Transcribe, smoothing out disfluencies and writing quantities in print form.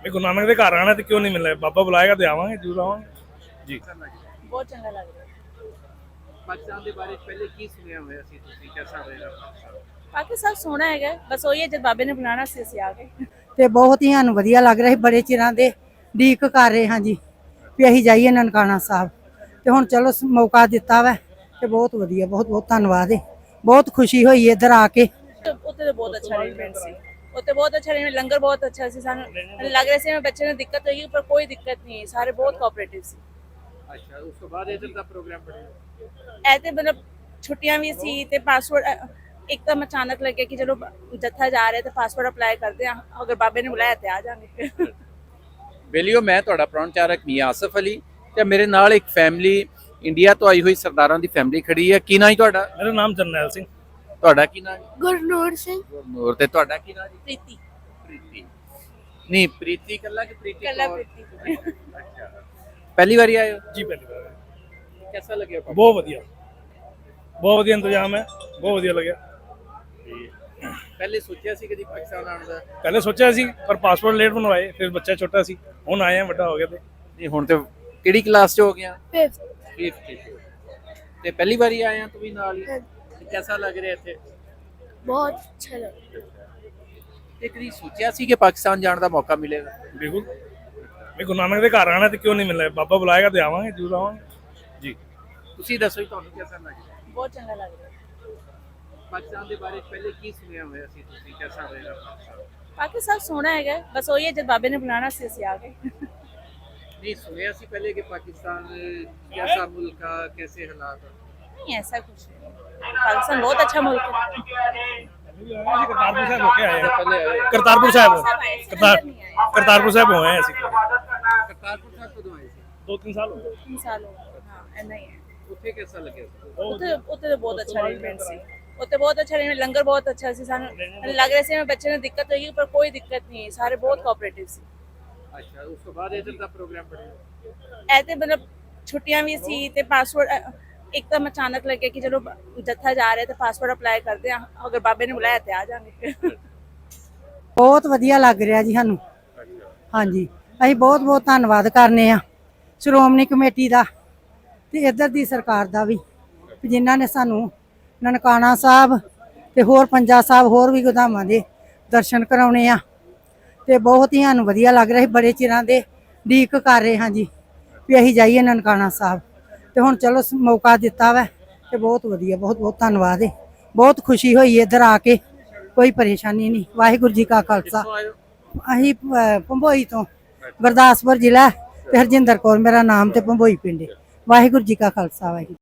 ਵੀ ਗੁਰੂ ਨਾਨਕ ਦੇ ਘਰ ਆਣਾ ਤੇ ਕਿਉਂ ਨਹੀਂ ਮਿਲਣਾ, ਬਾਬਾ ਬੁਲਾਏਗਾ ਤੇ ਆਵਾਂਗੇ, ਜ਼ਰੂਰ ਆਵਾਂਗੇ ਜੀ। ਬਹੁਤ ਚੰਗਾ ਲੱਗ ਰਿਹਾ। ਪਾਕਿਸਤਾਨ ਦੇ ਬਾਰੇ ਪਹਿਲੇ ਕੀ ਸੁਣਿਆ ਹੋਇਆ ਸੀ ਤੁਸੀਂ, ਕਿਹਦਾ ਹੋਏਗਾ ਪਾਕਿਸਤਾਨ? ਪਾਕਿਸਤਾਨ ਸੋਹਣਾ ਹੈਗਾ, ਬਸ ਉਹੀ ਹੈ ਜਦ ਬਾਬੇ ਨੇ ਬੁਲਾਣਾ ਸੀ ਅਸੀਂ ਆ ਗਏ। ਤੇ ਬਹੁਤ ਹੀ ਸਾਨੂੰ ਵਧੀਆ ਲੱਗ ਰਿਹਾ ਸੀ, ਬੜੇ ਚਿਰਾਂ ਦੇ ਉਡੀਕ ਕਰ ਰਹੇ ਹਾਂ ਜੀ ਵੀ ਅਸੀਂ ਜਾਈਏ ਨਨਕਾਣਾ ਸਾਹਿਬ, ਤੇ ਹੁਣ ਚਲੋ ਮੌਕਾ ਦਿੱਤਾ ਵਾ ਤੇ ਬਹੁਤ ਵਧੀਆ, ਬਹੁਤ ਬਹੁਤ ਧੰਨਵਾਦ ਹੈ। ਬਹੁਤ ਖੁਸ਼ੀ ਹੋਈ ਇੱਧਰ ਆ ਕੇ। ਉੱਥੇ ਤਾਂ ਬਹੁਤ ਅੱਛਾ ਅਰੇਂਜਮੈਂਟ ਸੀ, ਉੱਥੇ ਬਹੁਤ ਅੱਛਾ ਅਰੇਂਜਮੈਂਟ, ਲੰਗਰ ਬਹੁਤ ਅੱਛਾ ਸੀ। ਸਾਨੂੰ ਲੱਗ ਰਿਹਾ ਸੀ ਮੈਂ ਬੱਚੇ ਨੂੰ ਦਿੱਕਤ ਹੋਏਗੀ, ਪਰ ਕੋਈ ਦਿੱਕਤ ਨਹੀਂ, ਸਾਰੇ ਬਹੁਤ ਕੋਆਪਰੇਟਿਵ ਸੀ। ਅੱਛਾ, ਉਸ ਤੋਂ ਬਾਅਦ ਇੱਧਰ ਦਾ ਪ੍ਰੋਗਰਾਮ ਬਣਿਆ? ਐ ਤੇ ਮਤਲਬ ਛੁੱਟੀਆਂ ਵੀ ਸੀ ਤੇ ਪਾਸਪੋਰਟ ਇੱਕਦਮ ਅਚਾਨਕ ਲੱਗਿਆ ਕਿ ਚਲੋ ਜੱਥਾ ਜਾ ਰਿਹਾ ਤੇ ਪਾਸਪੋਰਟ ਅਪਲਾਈ ਕਰਦੇ ਆ, ਅਗਰ ਬਾਬੇ ਨੇ ਬੁਲਾਇਆ ਤੇ ਆ ਜਾਵਾਂਗੇ। ਬੇਲੀਓ, ਮੈਂ ਤੁਹਾਡਾ ਪ੍ਰਾਹੁਣਚਾਰਕ ਮੀਆਂ ਆਸਫ ਅਲੀ ਤੇ ਮੇਰੇ ਨਾਲ ਇੱਕ ਫੈਮਿਲੀ ਇੰਡੀਆ ਤੋਂ ਆਈ ਹੋਈ ਸਰਦਾਰਾਂ ਦੀ ਫੈਮਿਲੀ ਖੜੀ ਹੈ। ਕੀ ਨਾਂ ਹੈ ਤੁਹਾਡਾ? ਮੇਰਾ ਨਾਮ ਜਰਨੈਲ ਸਿੰਘ। ਤੁਹਾਡਾ ਕੀ ਨਾਂ ਹੈ? ਗੁਰਨੂਰ ਸਿੰਘ। ਗੁਰਨੂਰ। ਤੇ ਤੁਹਾਡਾ ਕੀ ਨਾਂ ਜੀ? ਪ੍ਰੀਤੀ। ਪ੍ਰੀਤੀ। ਨਹੀਂ, ਪ੍ਰੀਤੀ ਕੱਲਾ ਕਿ ਪ੍ਰੀਤੀ ਕੱਲਾ ਕੌਰ? ਪ੍ਰੀਤੀ। ਅੱਛਾ, ਪਹਿਲੀ ਵਾਰੀ ਆਏ ਹੋ? ਜੀ ਪਹਿਲੀ ਵਾਰ। कैसा लगे? बहुत वधिया, बहुत वधिया इंतजाम है, बहुत वधिया लगे। पहले सोचा सी कदी पाकिस्तान आने का? पहले सोचा सी पर पासपोर्ट लेट बनवाए, फिर बच्चा छोटा सी, हुण आए हैं, बड़ा हो गया ते नहीं हुण ते किहड़ी क्लास च हो गया? 5th। 5th। ते पहली बारी आए हैं, तू भी नाल ही? ते कैसा लग रहा है इत्थे? बहुत अच्छा लगा। ते कदी सोचा सी कि पाकिस्तान जाने का मौका मिलेगा? बिल्कुल भी गुरु नानक दे घर आना ते क्यों नहीं मिलना, बाबा बुलाएगा ते आवांगे, जरूर आवांगे जी। ਤੁਸੀਂ ਦੱਸੋ ਜੀ, ਤੁਹਾਨੂੰ ਕਿਹਦਾ ਲੱਗ ਰਿਹਾ? ਬਹੁਤ ਚੰਗਾ ਲੱਗ ਰਿਹਾ। ਪਾਕਿਸਤਾਨ ਦੇ ਬਾਰੇ ਪਹਿਲੇ ਕੀ ਸੁਣਿਆ ਹੋਇਆ ਸੀ ਤੁਸੀਂ, ਕਿਹਦਾ ਹੋਏਗਾ ਪਾਕਿਸਤਾਨ? ਪਾਕਿਸਤਾਨ ਸੋਹਣਾ ਹੈਗਾ, ਬਸ ਉਹੀ ਹੈ ਜਦ ਬਾਬੇ ਨੇ ਬੁਲਾਣਾ ਸੀ ਅਸੀਂ ਆ ਗਏ। नहीं, सुनिया सी पहले कि पाकिस्तान कैसा मुल्क का, कैसे हालात? नहीं ऐसा कुछ नहीं, पाकिस्तान बहुत अच्छा मुल्क है। करतारपुर साहब होके आए हैं, पहले आए? करतारपुर साहब, करतारपुर साहब हुए हैं ऐसे। करतारपुर साहब कदों आए थे? 2-3 साल हो गए। 3 साल हो गए। हाँ ऐसा ही है। ਉੱਥੇ ਕਿਹਦਾ ਲੱਗਿਆ? ਉੱਥੇ ਤਾਂ ਬਹੁਤ ਅੱਛਾ ਅਰੇਂਜਮੈਂਟ ਸੀ, ਉੱਥੇ ਬਹੁਤ ਅੱਛਾ ਅਰੇਂਜਮੈਂਟ, ਲੰਗਰ ਬਹੁਤ ਅੱਛਾ ਸੀ। ਸਾਨੂੰ ਲੱਗ ਰਿਹਾ ਸੀ ਮੈਂ ਬੱਚੇ ਨੂੰ ਦਿੱਕਤ ਹੋਏਗੀ, ਪਰ ਕੋਈ ਦਿੱਕਤ ਨਹੀਂ, ਸਾਰੇ ਬਹੁਤ ਕੋਆਪਰੇਟਿਵ ਸੀ। ਅੱਛਾ, ਉਸ ਤੋਂ ਬਾਅਦ ਇੱਧਰ ਦਾ ਪ੍ਰੋਗਰਾਮ ਬਣਿਆ? ਐ ਤੇ ਮਤਲਬ ਛੁੱਟੀਆਂ ਵੀ ਸੀ ਤੇ ਪਾਸਪੋਰਟ ਇੱਕਦਮ ਅਚਾਨਕ ਲੱਗਿਆ ਕਿ ਚਲੋ ਜੱਥਾ ਜਾ ਰਿਹਾ ਤੇ ਪਾਸਪੋਰਟ ਅਪਲਾਈ ਕਰਦੇ ਆ, ਅਗਰ ਬਾਬੇ ਨੇ ਬੁਲਾਇਆ ਤੇ ਆ ਜਾਵਾਂਗੇ। ਬਹੁਤ ਵਧੀਆ ਲੱਗ ਰਿਹਾ ਜੀ ਸਾਨੂੰ। ਹਾਂਜੀ, ਅਸੀਂ ਬਹੁਤ ਬਹੁਤ ਧੰਨਵਾਦ ਕਰਨੇ ਆ ਸ਼੍ਰੋਮਣੀ ਕਮੇਟੀ ਦਾ ਤੇ ਇੱਧਰ ਦੀ ਸਰਕਾਰ ਦਾ ਵੀ, ਜਿਨ੍ਹਾਂ ਨੇ ਸਾਨੂੰ ਨਨਕਾਣਾ ਸਾਹਿਬ ਤੇ ਹੋਰ ਪੰਜਾ ਸਾਹਿਬ ਹੋਰ ਵੀ ਗੁਰਧਾਮਾਂ ਦੇ ਦਰਸ਼ਨ ਕਰਾਉਣੇ ਆ, ਤੇ ਬਹੁਤ ਹੀ ਸਾਨੂੰ ਵਧੀਆ ਲੱਗ ਰਿਹਾ ਸੀ, ਬੜੇ ਚਿਰਾਂ ਦੇ ਉਡੀਕ ਕਰ ਰਹੇ ਹਾਂ ਜੀ ਵੀ ਅਸੀਂ ਜਾਈਏ ਨਨਕਾਣਾ ਸਾਹਿਬ, ਤੇ ਹੁਣ ਚਲੋ ਮੌਕਾ ਦਿੱਤਾ ਵਾ ਤੇ ਬਹੁਤ ਵਧੀਆ, ਬਹੁਤ ਬਹੁਤ ਧੰਨਵਾਦ ਹੈ। ਬਹੁਤ ਖੁਸ਼ੀ ਹੋਈ ਇੱਧਰ ਆ ਕੇ, ਕੋਈ ਪਰੇਸ਼ਾਨੀ ਨਹੀਂ। ਵਾਹਿਗੁਰੂ ਜੀ ਕਾ ਖਾਲਸਾ। ਅਸੀਂ ਭੰਬੋਈ ਤੋਂ, ਗੁਰਦਾਸਪੁਰ ਜ਼ਿਲ੍ਹਾ ਤੇ ਹਰਜਿੰਦਰ ਕੌਰ ਮੇਰਾ ਨਾਮ ਤੇ ਭੰਬੋਈ ਪਿੰਡ। ਵਾਹਿਗੁਰੂ ਜੀ ਕਾ ਖਾਲਸਾ, ਵਾਹਿਗੁਰੂ।